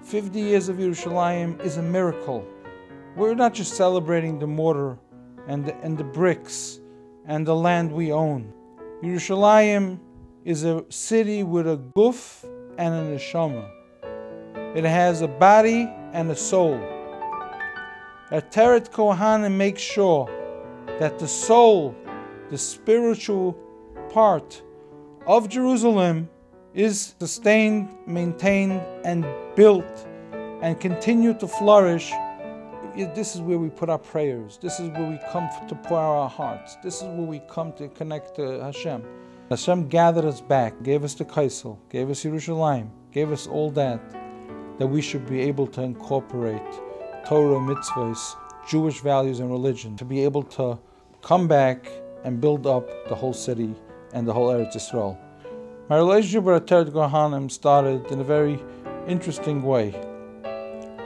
50 years of Yerushalayim is a miracle. We're not just celebrating the mortar and the bricks and the land we own. Yerushalayim is a city with a guf and a neshama. It has a body and a soul. Ateret Cohanim makes sure that the soul, the spiritual part of Jerusalem, is sustained, maintained, and built and continue to flourish. This is where we put our prayers. This is where we come to pour out our hearts. This is where we come to connect to Hashem. Hashem gathered us back, gave us the Kaisel, gave us Yerushalayim, gave us all that we should be able to incorporate Torah, mitzvahs, Jewish values and religion, to be able to come back and build up the whole city and the whole Eretz Yisrael. My relationship with Ateret Cohanim started in a very interesting way.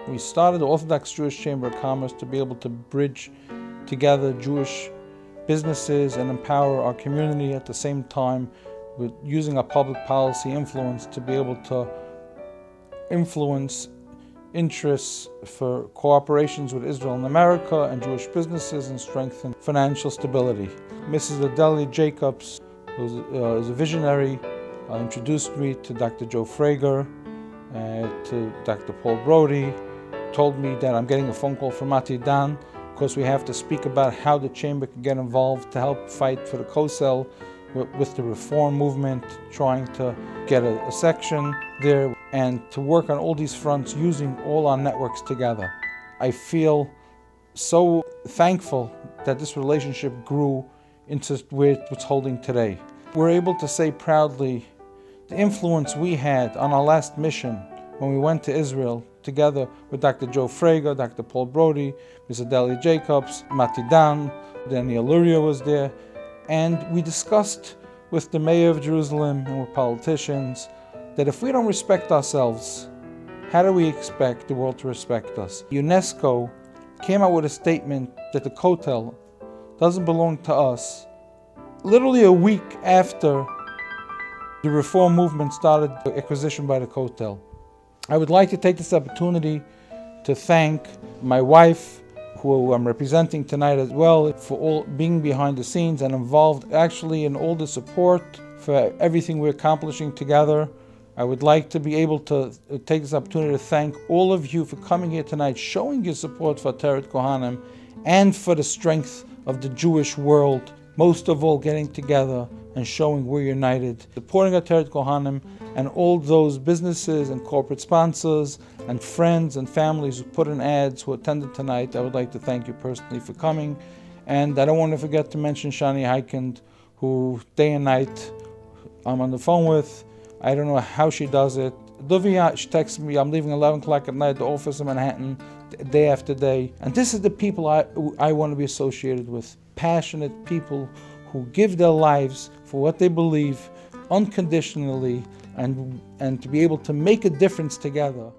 We started the Orthodox Jewish Chamber of Commerce to be able to bridge together Jewish businesses and empower our community at the same time with using our public policy influence to be able to influence interests for cooperations with Israel and America and Jewish businesses and strengthen financial stability. Mrs. Adelia Jacobs, who is a visionary, introduced me to Dr. Joe Frager, to Dr. Paul Brody, told me that I'm getting a phone call from Mati Dan because we have to speak about how the chamber can get involved to help fight for the Kosel with the reform movement, trying to get a section there and to work on all these fronts using all our networks together. I feel so thankful that this relationship grew into where it's holding today. We're able to say proudly the influence we had on our last mission when we went to Israel together with Dr. Joe Frager, Dr. Paul Brody, Ms. Adelia Jacobs, Mati Dan, Daniel Luria was there, and we discussed with the mayor of Jerusalem and with politicians that if we don't respect ourselves, how do we expect the world to respect us? UNESCO came out with a statement that the Kotel doesn't belong to us literally a week after the reform movement started the acquisition by the Kotel. I would like to take this opportunity to thank my wife, who I'm representing tonight as well, for all being behind the scenes and involved actually in all the support for everything we're accomplishing together. I would like to be able to take this opportunity to thank all of you for coming here tonight, showing your support for Ateret Cohanim and for the strength of the Jewish world, most of all getting together and showing we're united, supporting Ateret Cohanim and all those businesses and corporate sponsors and friends and families who put in ads, who attended tonight. I would like to thank you personally for coming. And I don't want to forget to mention Shani Heikind, who day and night I'm on the phone with. I don't know how she does it. Duvia, she texts me, I'm leaving 11 o'clock at night at the office in Manhattan, day after day. And this is the people I want to be associated with. Passionate people who give their lives for what they believe unconditionally and to be able to make a difference together.